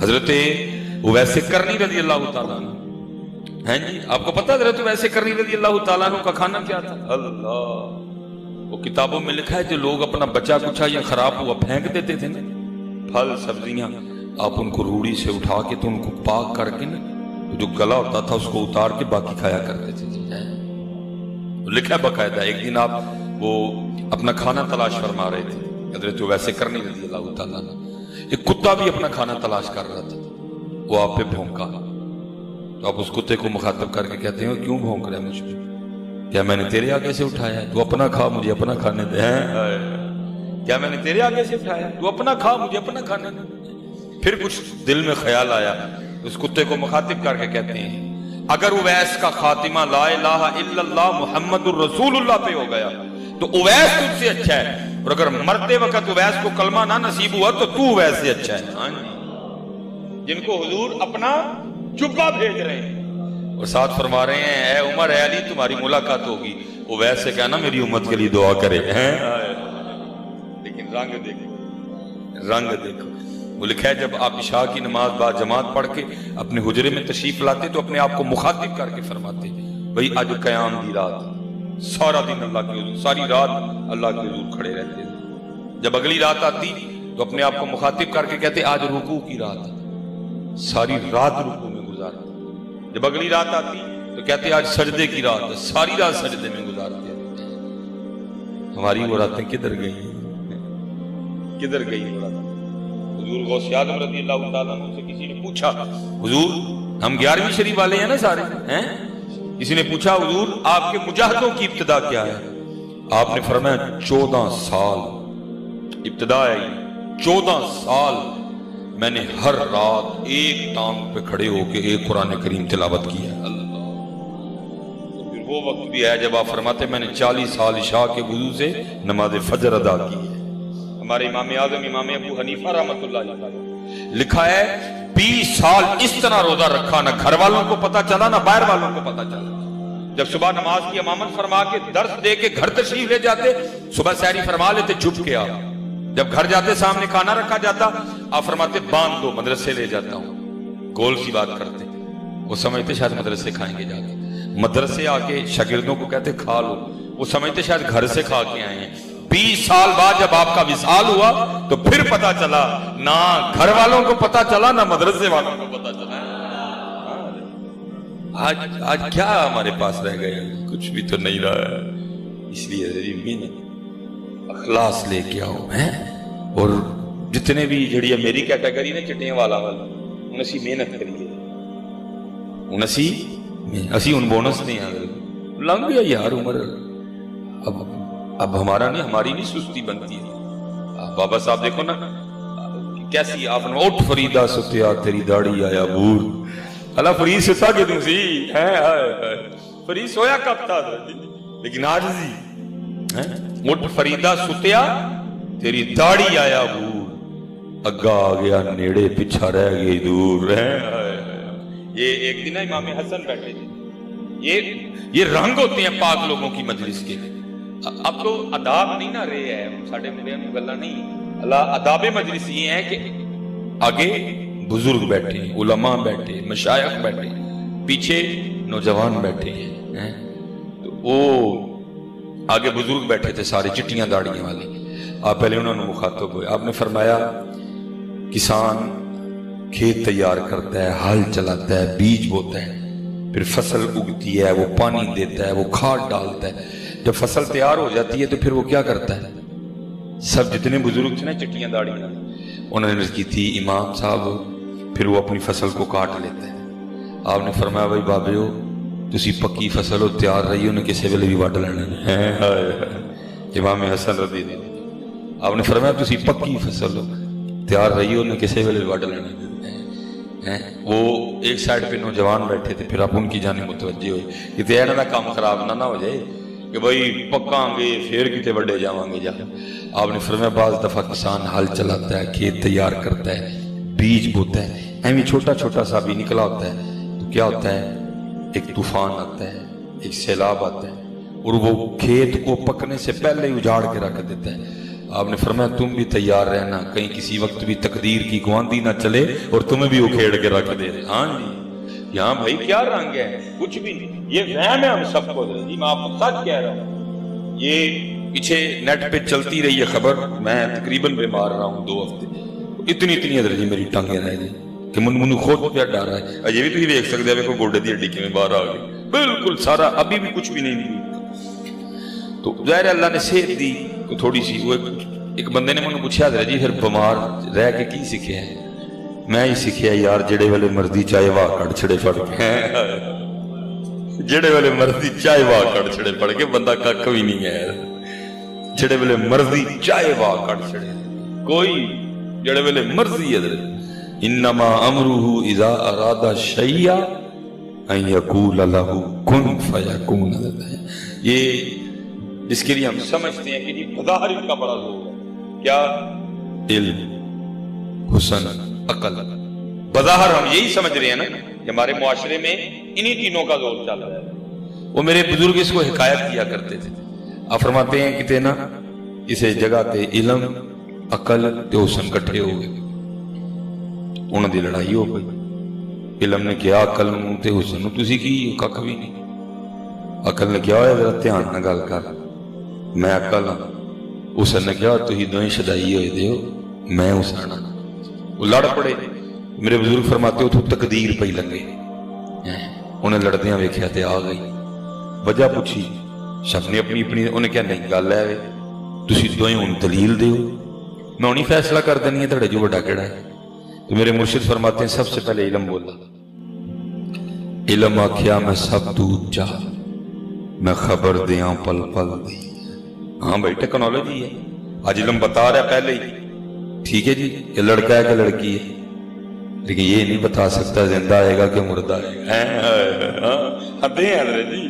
حضرت اویس کرنی رضی اللہ تعالیٰ عنہ ہیں جی، آپ کو پتا حضرت اویس کرنی رضی اللہ تعالیٰ عنہ کا کھانا کیا تھا؟ اللہ، وہ کتابوں میں لکھا ہے جو لوگ اپنا بچہ کچھا یا خراب ہوا پھینک دیتے تھے نا، پھل سبزیاں، آپ ان کو روڑی سے اٹھا کے تو ان کو پاک کر کے نا جو گلا ہوتا تھا اس کو اتار کے باقی کھایا کرتے تھے جی۔ لکھا ہے باقاعدہ، ایک دن آپ وہ اپنا کھانا تلاش فرما رہے تھے حضرت اویس کرنی رضی اللہ تعالیٰ عنہ، ایک کتا بھی اپنا کھانا تلاش کر رہا تھا، وہ آپ پہ بھونکا تو آپ اس کتے کو مخاطب کر کے کہتے ہیں کیوں بھونک رہے ہیں مجھ پہ؟ کیا میں نے تیرے آگے سے اٹھایا ہے؟ تو اپنا کھا مجھے اپنا کھانے دے۔ کیا میں نے تیرے آگے سے اٹھایا ہے؟ تو اپنا کھا مجھے اپنا کھانے دے۔ پھر کچھ دل میں خیال آیا، اس کتے کو مخاطب کر کے کہتے ہیں اگر اویس کا خاتمہ لا الہ الا اللہ محمد الرسول اللہ پہ ہو گیا تو اویس تجھ سے اچھا ہے، اور اگر مرتے وقت اویس کو کلمہ نہ نصیب ہوا تو تو اویس سے اچھا ہے۔ جن کو حضور اپنا جبہ بھیج رہے ہیں اور ساتھ فرما رہے ہیں اے عمر اے علی تمہاری ملاقات ہوگی، اویس سے کہنا میری امت کے لیے دعا کرے۔ لیکن رنگ دیکھو، رنگ دیکھو، وہ لکھا ہے جب آپ عشاء کی نماز بعد جماعت پڑھ کے اپنے حجرے میں تشریف لاتے تو اپنے آپ کو مخاطب کر کے فرماتے بھئی آج قیام دی رات، سارا دن اللہ کے حضور، ساری رات اللہ کے حضور کھڑے رہتے ہیں۔ جب اگلی رات آتی تو اپنے آپ کو مخاطب کر کے کہتے آج رکوع کی رات، ساری رات رکوع میں گزارتے۔ جب اگلی رات آتی تو کہتے آج سجدے کی رات، ساری رات سجدے میں گزارتے۔ ہماری وہ راتیں کدھر گئی ہیں؟ کدھر گئی وہ راتیں؟ حضور غوث اعظم رضی اللہ تعالیٰ عنہ سے کسی نے پوچھا حضور ہم 11ویں شریف والے ہیں نا سارے ہیں، کسی نے پوچھا حضور آپ کے مجاہدوں کی ابتدا کیا ہے؟ آپ نے فرمایا 14 سال ابتدا ہے، 14 سال میں نے ہر رات ایک ٹانگ پہ کھڑے ہو کے ایک قرآن کریم تلاوت کی ہے۔ اللہ، پھر وہ وقت بھی ہے جب آپ فرماتے میں نے 40 سال عشاء کے وضو سے نماز فجر ادا کی ہے۔ ہمارے امام اعظم امام ابو حنیفہ رحمۃ اللہ علیہ لکھا ہے 20 سال اس طرح روزہ رکھا، نہ گھر والوں کو پتا چلا نہ باہر والوں کو پتا چلا۔ جب صبح نماز کی امامت فرما کے درس دے کے گھر تشریف لے جاتے، صبح سحری فرما لیتے چھپ کے آپ، جب گھر جاتے سامنے کھانا رکھا جاتا آپ فرماتے باندھ دو مدرسے لے جاتا ہوں، گول سی بات کرتے، وہ سمجھتے شاید مدرسے کھائیں گے جا کے، مدرسے آ کے شاگردوں کو کہتے کھا لو، وہ سمجھتے شاید گھر سے کھا کے آئے ہیں۔ 20 سال بعد جب آپ کا وصال ہوا تو پھر پتا چلا نہ گھر والوں کو پتا چلا نہ مدرسے والوں کو پتا چلا۔ آج کیا ہمارے پاس رہ گئے؟ کچھ بھی تو نہیں رہا ہے۔ اس لیے محنت اخلاص لے کے آؤ ہیں، اور جتنے بھی جڑی میری کیٹیگری نے چٹیاں والا انہیں اسی محنت کریے، انہیں اسی ان بونس نہیں آ گئی لنگ گیا یار عمر، اب ہمارا نہیں، ہماری نہیں سستی بنتی ہے۔ بابا صاحب دیکھو نا کیسی آپ نے اٹھ فریدہ ستیا تیری داڑھی آیا بور، اللہ فرید ستا کے تم سی فرید سویا کب تھا، لیکن آج جی اٹھ فریدہ ستیا تیری داڑھی آیا بور، اگا آ گیا نیڑے پیچھا رہ گئی دور۔ یہ ایک دن امام حسن بیٹھے تھے، یہ رنگ ہوتے ہیں پاک لوگوں کی مجلس کے۔ اب تو اداب نہیں نہ رہے ہیں ساڑھے مڑے گلہ نہیں، اللہ اداب مجلس یہ ہے کہ آگے بزرگ بیٹھے، علماء بیٹھے، مشائخ بیٹھے، پیچھے نوجوان بیٹھے ہیں، تو وہ آگے بزرگ بیٹھے تھے سارے چٹیاں داڑیاں والے، آپ پہلے انہوں نے مخاطب ہوئے، آپ نے فرمایا کسان کھیت تیار کرتا ہے، ہل چلاتا ہے، بیج بوتا ہے، پھر فصل اگتی ہے، وہ پانی دیتا ہے، وہ کھاد ڈالتا ہے، جب فصل تیار ہو جاتی ہے تو پھر وہ کیا کرتا ہے؟ سب جتنے بزرگ تھے نا چٹیاں داڑیاں انہوں نے عرض کی تھی امام صاحب پھر وہ اپنی فصل کو کاٹ لیتے ہیں۔ آپ نے فرمایا بھائی بابیو تسی پکی فصل ہو تیار رہی انہیں کسی ویلے بھی وڈ لینا ہے۔ امام حسن رضی اللہ آپ نے فرمایا تسی پکی فصل ہو تیار رہی انہیں کسی ویلے بھی وڈ لینا ہے۔ وہ ایک سائڈ پہ نوجوان بیٹھے تھے، پھر آپ ان کی جانب متوجہ ہوئے کہ تیرا نہ کام خراب نہ ہو جائے کہ بھائی پکاں گے پھر کتے بڑے جاواں گے جا۔ آپ نے فرمایا بعض دفعہ کسان ہل چلاتا ہے، کھیت تیار کرتا ہے، بیج بوتا ہے، ایویں چھوٹا چھوٹا سا بھی نکلا ہوتا ہے تو کیا ہوتا ہے؟ ایک طوفان آتا ہے، ایک سیلاب آتا ہے اور وہ کھیت کو پکنے سے پہلے ہی اجاڑ کے رکھ دیتا ہے۔ آپ نے فرمایا تم بھی تیار رہنا، کہیں کسی وقت بھی تقدیر کی گواندی نہ چلے اور تمہیں بھی اکھیڑ کے رکھ دے۔ ہاں جی یہاں بھائی کیا رنگ ہے، کچھ بھی نہیں، یہ وہم ہے ہم سب کو، جی میں آپ کو سچ کہہ رہا ہوں۔ یہ پیچھے نیٹ پہ چلتی رہی ہے خبر، میں تقریباً بیمار رہا ہوں 2 ہفتے، اتنی ادھر جی میری ٹانگیں رہ گئی کہ منو خود پہ ڈر ہے۔ یہ بھی تھی دیکھ سکتے ہیں، گوڈے دی ہڈی میں باہر آ گئی بالکل سارا، ابھی بھی کچھ بھی نہیں دی۔ تو ظاہر اللہ نے صحت دی تھوڑی سی۔ وہ ایک بندے نے مجھے پوچھا حضرت جی پھر بیمار رہ کے کی سیکھیا ہے؟ میں ہی سیکھیا یار جڑے والے مرضی چاہے واہ کڑ چھڑے پڑ کے، جڑے والے مرضی چاہے واہ کڑ چھڑے پڑ کے، بندہ کھ بھی نہیں ہے، جڑے والے مرضی چاہے واہ کڑ چھڑے، کوئی جڑے والے مرضی حضرت انما امرہ اذا اراد شیئا ان یقول لہ کن فیکون۔ یہ جس کے لیے ہم سمجھتے ہیں کہ یہ بظاہر کا بڑا زور ہے، کیا؟ علم، حسن، عقل۔ بظاہر ہم یہی سمجھ رہے ہیں نا کہ ہمارے معاشرے میں انہی تینوں کا زور چل رہا ہے۔ وہ میرے بزرگ اس کو حکایت کیا کرتے تھے، آپ فرماتے ہیں کہ نا اسے جگہ تے علم، عقل تے حسن کٹھے ہو گئے، انہوں دی لڑائی ہو گئی۔ علم نے کیا عقل نوں تے حسن نوں تسی کی ککھ بھی نہیں۔ عقل نے کیا ذرا دھیان نہ گل کر، میں عقل ہاں۔ حسن نے کیا تسی دوئیں شدائی ہوئے دے ہو، میں حسن ہاں۔ وہ لڑ پڑے۔ میرے بزرگ فرماتے ہو تو تقدیر پہ لگے، انہیں لڑدیاں ویکھیا تے آ گئی، وجہ پوچھی، سب نے اپنی اپنی، انہیں کیا نہیں گل ہے تسی دوئیں ان دلیل دے ہو، میں انہیں فیصلہ کر دینی ہے تھوڑے جو بڑا کیڑا ہے۔ تو میرے مرشد فرماتے ہیں سب سے پہلے علم بولا، علم آکھیا میں سب تو اونچا، میں خبر دیاں پل پل دی۔ ہاں بھائی ٹیکنالوجی ہے، آج علم بتا رہا ہے پہلے ہی، ٹھیک ہے جی کہ لڑکا ہے کہ لڑکی ہے، لیکن یہ نہیں بتا سکتا زندہ آئے گا کہ مردہ آئے گا۔ حدیں ہیں حضرت جی،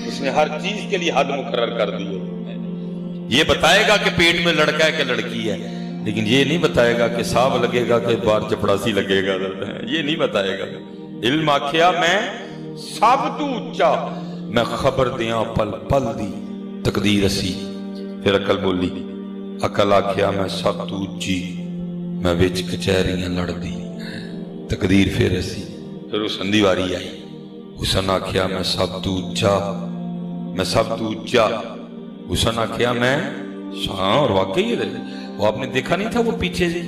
اس نے ہر چیز کے لیے حد مقرر کر دی ہے۔ یہ بتائے گا کہ پیٹ میں لڑکا ہے کہ لڑکی ہے، لیکن یہ نہیں بتائے گا کہ سانپ لگے گا کہ بار چپڑاسی لگے گا، یہ نہیں بتائے گا۔ علم آکھیا میں سب تو اونچا، میں خبر دیاں پل پل دی، تقدیر اسی۔ پھر عقل بولی، عقل آکھیا میں سب تو اونچی، میں وچ کچہریاں لڑ دی، تقدیر پھر اسی۔ پھر حسن دی واری آئی، حسن آکھیا میں سب تو اونچا، میں سب تو اونچا۔ حسن آکھیا میں، ہاں اور واقعی ہے، وہ آپ نے دیکھا نہیں تھا وہ پیچھے سے،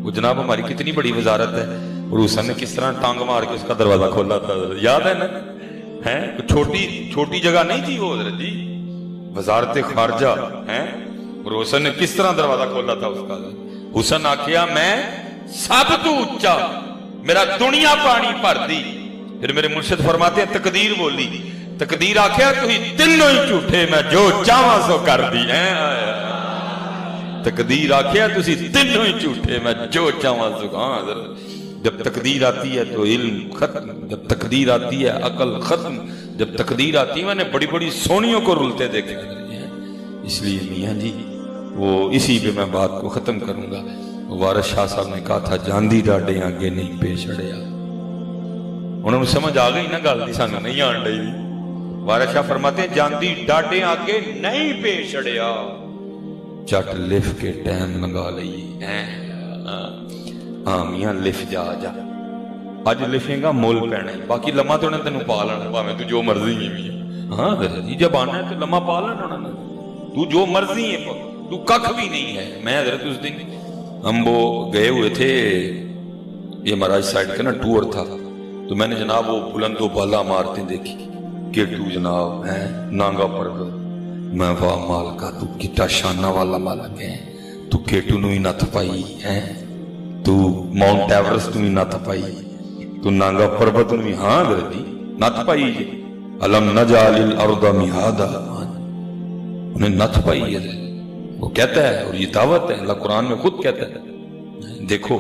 وہ جناب ہماری کتنی بڑی وزارت ہے، اور حسن نے کس طرح ٹانگ مار کے اس کا دروازہ کھولا تھا، یاد ہے نا؟ چھوٹی جگہ نہیں تھی وہ حضرت جی، وزارت خارجہ ہیں، اور حسن نے کس طرح دروازہ کھولا تھا اس کا۔ حسن آکھیا میں سب تو اونچا، میرا دنیا پانی بھر دی۔ پھر میرے مرشد فرماتے ہیں تقدیر بولی، تقدیر آکھیا تھی تینوں ہی جھوٹے، میں جو چاہواں سو کر دی۔ تقدیر آکھیا تھی تینوں ہی جھوٹے، میں جو چاہواں سو۔ ہاں جب تقدیر آتی ہے تو علم ختم، جب تقدیر آتی ہے عقل ختم، جب تقدیر آتی ہے میں نے بڑی بڑی سونیوں کو رلتے دیکھا۔ اس لیے میاں جی وہ اسی پہ میں بات کو ختم کروں گا۔ وارث شاہ صاحب نے کہا تھا جاندی ڈاڈے آگے نہیں پیش اڑیا، انہوں نے سمجھ آ گئی نا گل دی، سانو نہیں آن ڈئی۔ وارث شاہ فرماتے ہیں جاندی ڈاڈے آگے نہیں پیش اڑیا، چٹ لف کے ٹائم لگا لئی۔ ہاں میاں لف جا جا، اج لفیں گا مول پینا، باقی لمحہ تو انہیں تینوں پا لینا، بھاویں تو جو مرضی ہے میاں۔ ہاں حضرت جب آنا ہے تو لمحہ پا لینا انہوں نے، تو جو مرضی ہے، تو ککھ بھی نہیں ہے۔ میں حضرت اس دن ہم وہ گئے ہوئے تھے، یہ مہاراج سائڈ کا نا ٹور تھا، تو میں نے جناب وہ بلند و بالا عمارتیں دیکھی، کیٹو جناب ہے نانگا پرگت، میں واہ مالکا تو کتا شانہ والا مالک ہے، تو کیٹو نو ہی نہ تھپائی ہے، تو ماؤنٹ ایورسٹ نو ہی نہ تھپائی، تو نانگا پربت نو ہی ہاں دردی نہ تھپائی جی، علم نجعل الارض مہادا، انہیں نہ تھپائی ہے، وہ کہتا ہے، اور یہ دعوت ہے، اللہ قرآن میں خود کہتا ہے، دیکھو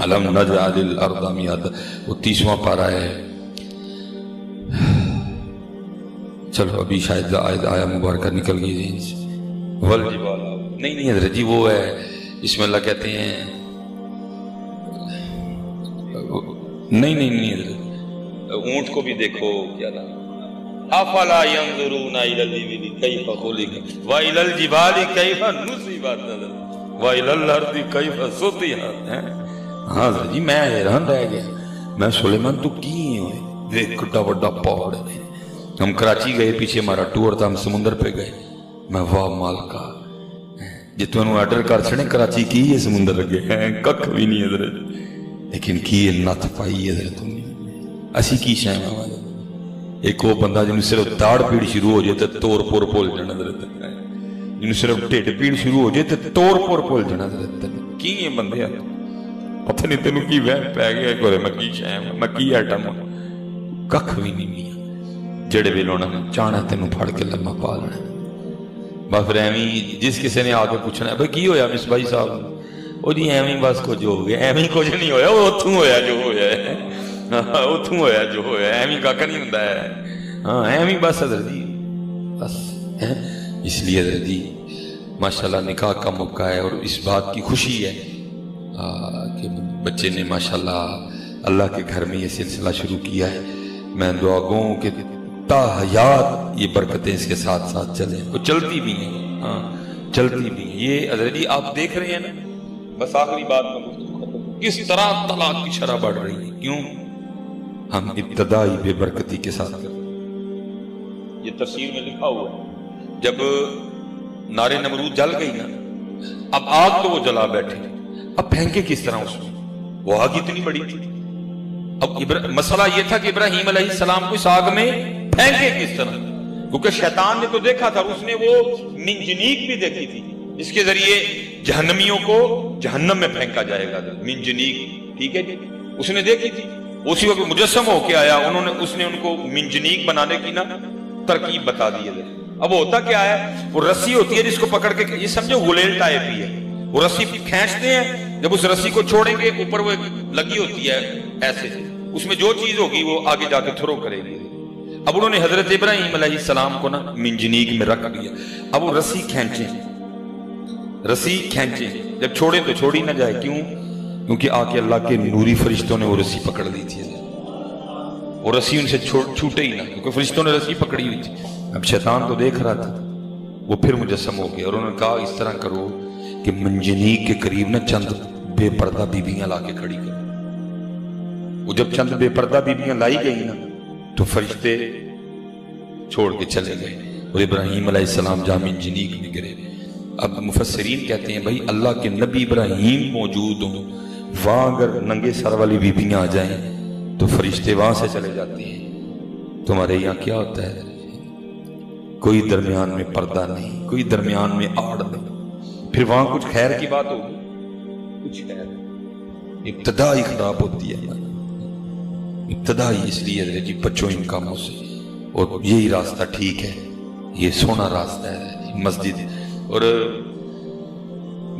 علم نجعل الارض مہادا، وہ 30واں پارہ ہے۔ چلو ابھی شاید آیا مبارکہ نکل گئی ذہن سے، والجبال، نہیں حضرت جی وہ ہے، اس میں اللہ کہتے ہیں نہیں حضرت، اونٹ کو بھی دیکھو کیا تھا، افلا ينظرون الى الابل كيف خلقت والى الجبال كيف نصبت والى الارض كيف سطحت. ہاں جی میں حیران رہ گیا. میں سلیمان تو کی ہوئے دیکھ کٹا بڑا پہاڑ ہے. ہم کراچی گئے, پیچھے ہمارا ٹور تھا, ہم سمندر پہ گئے. میں واہ مالکا جی تمہیں آرڈر کر چھڑے کراچی کی یہ سمندر لگے ککھ بھی نہیں ادھر, لیکن کی نت پائی ادھر تم اسی کی شاہ. ایک وہ بندہ جنہوں صرف داڑ پیڑ شروع ہو جائے تو تور پور پول جانا درد, جنہوں صرف ٹھیٹ پیڑ شروع ہو جائے تو تور پور پول جانا درد. کی یہ بندے ہیں پتہ نہیں تینوں کی وہم پہ گیا کہ میں کی شاہ میں کی ایٹم ہوں. ککھ بھی نہیں میاں جڑے بھی لونا چاہنا تینوں پھڑ کے لمحہ پا لینا. بس پھر ایویں جس کسی نے آ کے پوچھنا ہے بھائی کی ہویا مس بھائی صاحب, وہ جی ایویں بس کچھ ہو گیا. ایویں کچھ نہیں ہویا, وہ اتھوں ہویا جو ہویا ہے, اتھوں ہویا جو ہویا ہے, ایویں کاکا نہیں ہوندہ ہے. ہاں ایویں بس حضرت جی بس. اس لیے حضرت جی ماشاءاللہ نکاح کا موقع ہے اور اس بات کی خوشی ہے کہ بچے نے ماشاءاللہ اللہ کے گھر میں یہ سلسلہ شروع کیا ہے. میں دعا گو ہوں کہ تا حیات یہ برکتیں اس کے ساتھ ساتھ چلیں, وہ چلتی بھی ہیں. ہاں چلتی بھی ہیں. یہ حضرت جی آپ دیکھ رہے ہیں نا, بس آخری بات میں کس طرح طلاق کی شرح بڑھ رہی ہے. کیوں؟ ہم ابتدائی بے برکتی کے ساتھ کرتے ہیں. یہ تفسیر میں لکھا ہوا ہے جب نار نمرود جل گئی نا, اب آگ تو وہ جلا بیٹھے, اب پھینکے کس طرح اس میں, وہ آگ اتنی بڑی تھی. اب مسئلہ یہ تھا کہ ابراہیم علیہ السلام کو اس آگ میں پھینکے کس طرح, کیونکہ شیطان نے تو دیکھا تھا, اس نے وہ منجنیق بھی دیکھی تھی جس کے ذریعے جہنمیوں کو جہنم میں پھینکا جائے گا. منجنیق ٹھیک ہے جی, اس نے دیکھی تھی. اسی وقت مجسم ہو کے آیا, اس نے ان کو منجنیق بنانے کی نا ترکیب بتا دی ہے. اب ہوتا کیا ہے, وہ رسی ہوتی ہے جس کو پکڑ کے, یہ سمجھو غلیل ٹائپ ہی ہے, وہ رسی کھینچتے ہیں, جب اس رسی کو چھوڑیں گے اوپر وہ لگی ہوتی ہے ایسے, اس میں جو چیز ہوگی وہ آگے جا کے تھرو کرے گی. اب انہوں نے حضرت ابراہیم علیہ السلام کو نا منجنیق میں رکھ دیا. اب وہ رسی کھینچیں, جب چھوڑیں تو چھوڑی نہ جائے. کیوں؟ کیونکہ آ کے اللہ کے نوری فرشتوں نے وہ رسی پکڑ لی تھی, وہ رسی ان سے چھوٹے ہی نہ, کیونکہ فرشتوں نے رسی پکڑی ہوئی تھی. اب شیطان تو دیکھ رہا تھا, وہ پھر مجسم ہو گیا, اور انہوں نے کہا اس طرح کرو کہ منجنیق کے قریب نہ چند بے پردہ بیبیاں لا کے کھڑی کرو. وہ جب چند بے پردہ بیبیاں لائی گئی نا تو فرشتے چھوڑ کے چلے گئے, اور ابراہیم علیہ السلام جہاں منجنیق میں گرے. اب مفسرین کہتے ہیں بھائی اللہ کے نبی ابراہیم موجود ہوں, وہاں اگر ننگے سر والی بیبیاں آ جائیں تو فرشتے وہاں سے چلے جاتے ہیں. تمہارے یہاں کیا ہوتا ہے, کوئی درمیان میں پردہ نہیں, کوئی درمیان میں آڑ نہیں, پھر وہاں کچھ خیر کی بات ہوگی, کچھ خیر ابتدائی خراب ہوتی ہے, ابتدائی. اس لیے جی بچوں ان کاموں سے, اور یہی راستہ ٹھیک ہے, یہ سونا راستہ ہے مسجد. اور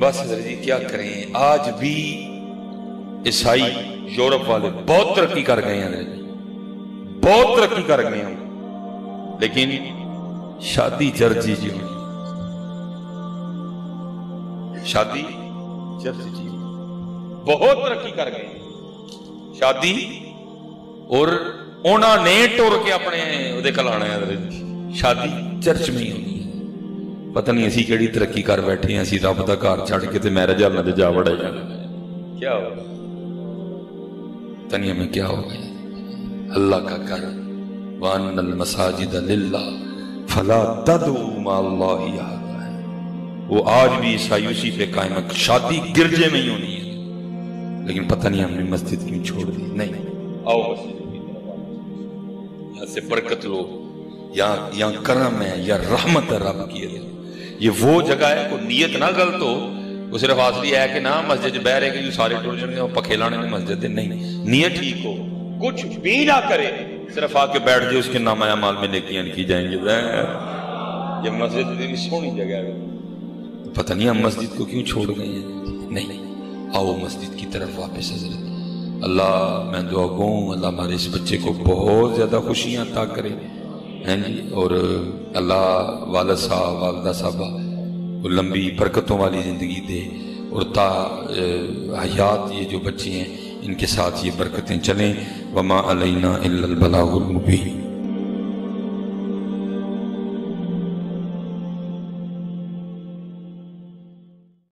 بس حضرت جی کیا کریں, آج بھی عیسائی یورپ والے بہت ترقی کر گئے ہیں, بہت ترقی کر گئے ہیں, لیکن شادی چرچ جی شادی چرچ جی بہت ترقی کر گئے شادی, اور انہوں نے ٹور کے اپنے کلانا ہے شادی چرچ میں ہی ہونی ہے. پتہ نہیں اسی کیڑی ترقی کر بیٹھے ہیں, اسی رب دا گھر چھڑ کے تے میرج ہال نہ جا بڑے جانا. کیا ہوگا پتہ نہیں ہمیں کیا ہوگا. اللہ کا گھر, وَأَنَّ الْمَسَاجِدَ لِلَّهِ فَلَا تَدْعُوا مَعَ اللَّهِ أَحَدًا. وہ آج بھی عیسائی اسی پہ قائم ہے, شادی گرجے میں ہی ہونی ہے, لیکن پتہ نہیں ہم نے مسجد کیوں چھوڑ دی. نہیں, آؤ مسجد کی طرف, یہاں سے برکت لو, یہاں کرم ہے یا رحمت ہے رب کی. یہ وہ جگہ ہے, کوئی نیت نہ غلط ہو, وہ صرف آسری ہے کہ نہ مسجد بہ رہے کہ سارے ٹر جانے اور پکھے لانے میں مسجد ہے. نہیں, نیت ٹھیک ہو, کچھ بھی نہ کرے, صرف آ کے بیٹھ جائے, اس کے نام اعمال میں نیکیاں کی جائیں گے. یہ مسجد اتنی سونی جگہ ہے, پتہ نہیں ہم مسجد کو کیوں چھوڑ گئے ہیں. نہیں, آؤ مسجد کی طرف واپس. حضرت اللہ میں دعا گو اللہ ہمارے اس بچے کو بہت زیادہ خوشیاں عطا کرے ہیں جی, اور اللہ والد صاحب والدہ صاحبہ کو لمبی برکتوں والی زندگی دے, اور تا حیات یہ جو بچے ہیں ان کے ساتھ یہ برکتیں چلیں. وما علینا الا البلاغ المبین.